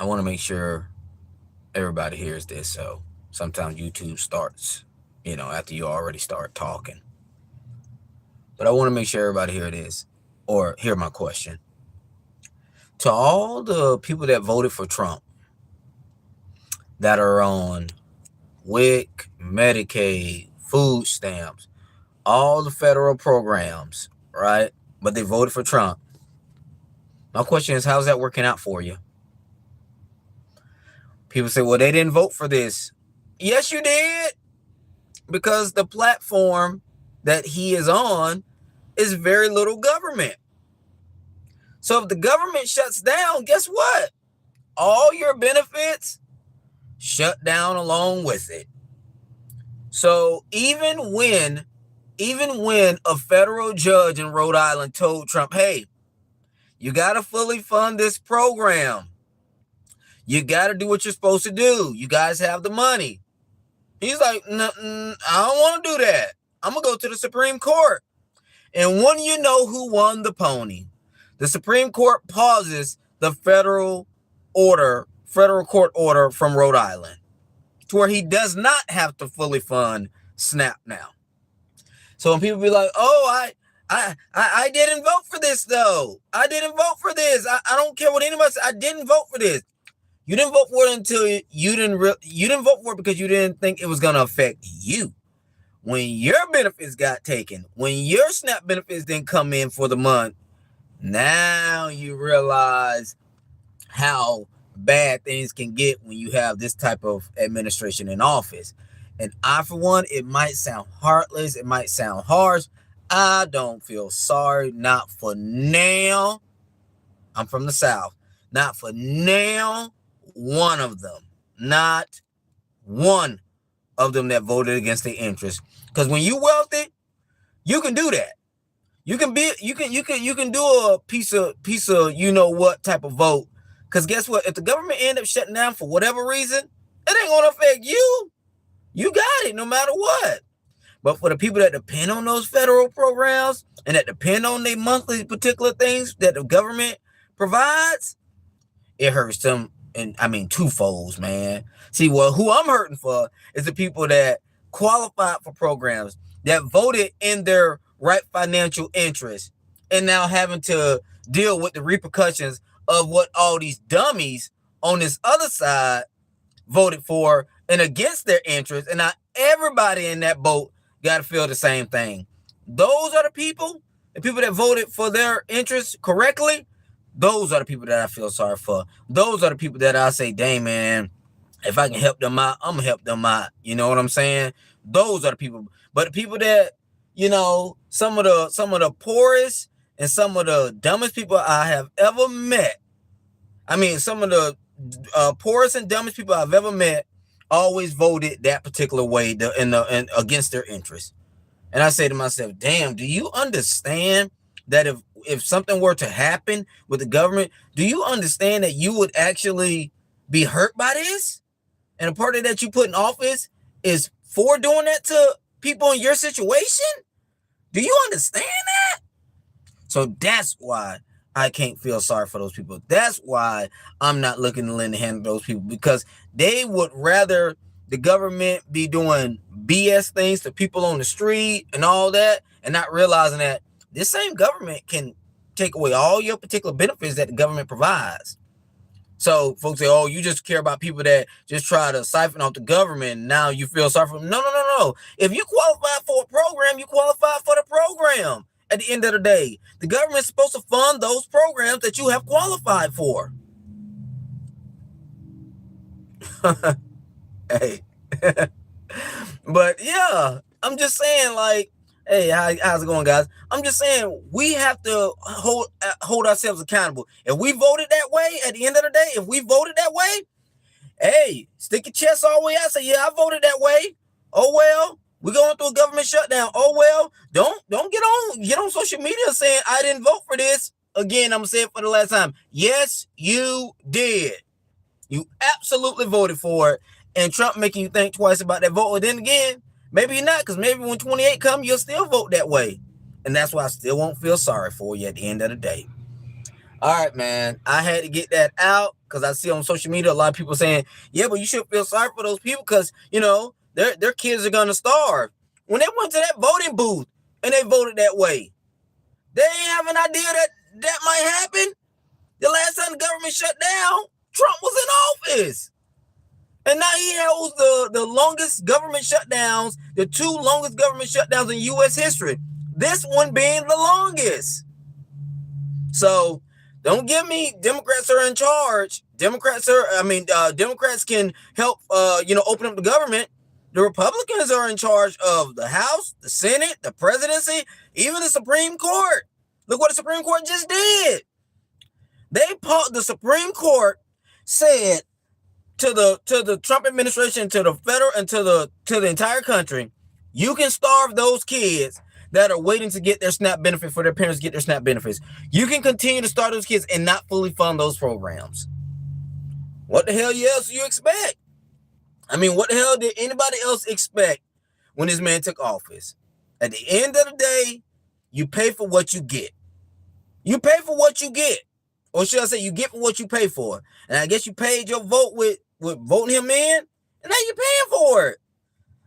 I want to make sure everybody hears this. So sometimes YouTube starts, after you already start talking. But I want to make sure everybody hear this or hear my question. To all the people that voted for Trump that are on WIC, Medicaid, food stamps, all the federal programs, right? But they voted for Trump. My question is, how's that working out for you? People say, well, they didn't vote for this. Yes, you did. Because the platform that he is on is very little government. So if the government shuts down, guess what? All your benefits shut down along with it. So even when a federal judge in Rhode Island told Trump, hey, you got to fully fund this program. You got to do what you're supposed to do. You guys have the money. He's like, I don't want to do that. I'm going to go to the Supreme Court. And when you know who won the pony, the Supreme Court pauses the federal court order from Rhode Island to where he does not have to fully fund SNAP now. So when people be like, oh, I didn't vote for this, though. I didn't vote for this. I don't care what anybody says. I didn't vote for this. You didn't vote for it until you didn't vote for it because you didn't think it was going to affect you. When your benefits got taken, when your SNAP benefits didn't come in for the month, now you realize how bad things can get when you have this type of administration in office. And I, for one, it might sound heartless. It might sound harsh. I don't feel sorry. Not for now. I'm from the South. Not for now. One of them. Not one of them that voted against their interests. Because when you wealthy, you can do that. You can do a piece of you know what type of vote. Because guess what? If the government end up shutting down for whatever reason, it ain't gonna affect you. You got it no matter what. But for the people that depend on those federal programs and that depend on their monthly particular things that the government provides, it hurts them. And I mean, twofolds, man. See, well, who I'm hurting for is the people that qualified for programs, that voted in their right financial interest, and now having to deal with the repercussions of what all these dummies on this other side voted for and against their interest. And now everybody in that boat got to feel the same thing. Those are the people that voted for their interests correctly. Those are the people that I feel sorry for. Those are the people that I say, dang, man, if I can help them out, I'm going to help them out. You know what I'm saying? Those are the people. But the people that, some of the poorest and some of the dumbest people I have ever met. I mean, some of the poorest and dumbest people I've ever met always voted that particular way and against their interests. And I say to myself, damn, do you understand that if something were to happen with the government, do you understand that you would actually be hurt by this? And a party that you put in office is for doing that to people in your situation? Do you understand that? So that's why I can't feel sorry for those people. That's why I'm not looking to lend a hand to those people, because they would rather the government be doing BS things to people on the street and all that, and not realizing that this same government can take away all your particular benefits that the government provides. So folks say, oh, you just care about people that just try to siphon off the government. Now you feel sorry for them. No. If you qualify for a program, you qualify for the program. At the end of the day, the government's supposed to fund those programs that you have qualified for. Hey. But yeah, I'm just saying, like, hey, how's it going, guys? I'm just saying we have to hold ourselves accountable. If we voted that way, at the end of the day, if we voted that way, hey, stick your chest all the way out. Say, yeah, I voted that way. Oh well, we're going through a government shutdown. Oh well, don't get on social media saying I didn't vote for this. Again, I'm gonna say it for the last time. Yes, you did. You absolutely voted for it. And Trump making you think twice about that vote. And then again, maybe you're not, because maybe when 28 comes, you'll still vote that way. And that's why I still won't feel sorry for you at the end of the day. All right, man. I had to get that out because I see on social media a lot of people saying, yeah, but you should feel sorry for those people because, their kids are going to starve. When they went to that voting booth and they voted that way, they ain't have an idea that might happen. The last time the government shut down, Trump was in office. And now he holds the longest government shutdowns, the 2 longest government shutdowns in U.S. history. This one being the longest. So don't give me Democrats are in charge. Democrats can help, open up the government. The Republicans are in charge of the House, the Senate, the presidency, even the Supreme Court. Look what the Supreme Court just did. The Supreme Court said to the Trump administration, to the federal, and to the entire country, you can starve those kids that are waiting to get their SNAP benefit for their parents to get their SNAP benefits. You can continue to starve those kids and not fully fund those programs. What the hell else do you expect? I mean, what the hell did anybody else expect when this man took office? At the end of the day, you pay for what you get. You pay for what you get. Or should I say you get for what you pay for? And I guess you paid your vote with voting him in, and now you're paying for it.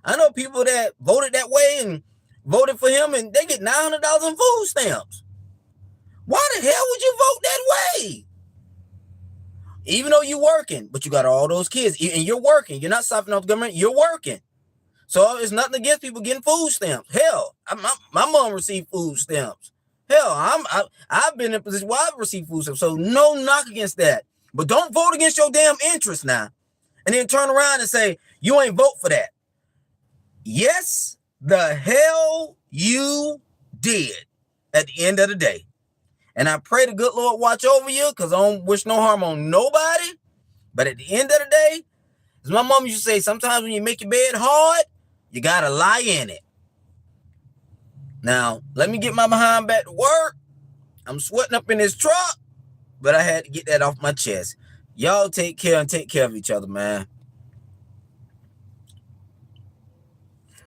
I know people that voted that way and voted for him, and they get $900 in food stamps. Why the hell would you vote that way? Even though you're working, but you got all those kids, and you're working. You're not siphoning off the government. You're working. So it's nothing against people getting food stamps. Hell, my mom received food stamps. Hell, I've been in a position where I've received food stamps. So no knock against that. But don't vote against your damn interests now. And then turn around and say, you ain't vote for that. Yes, the hell you did at the end of the day. And I pray the good Lord watch over you, because I don't wish no harm on nobody. But at the end of the day, as my mom used to say, sometimes when you make your bed hard, you got to lie in it. Now, let me get my behind back to work. I'm sweating up in this truck, but I had to get that off my chest. Y'all take care and take care of each other, man.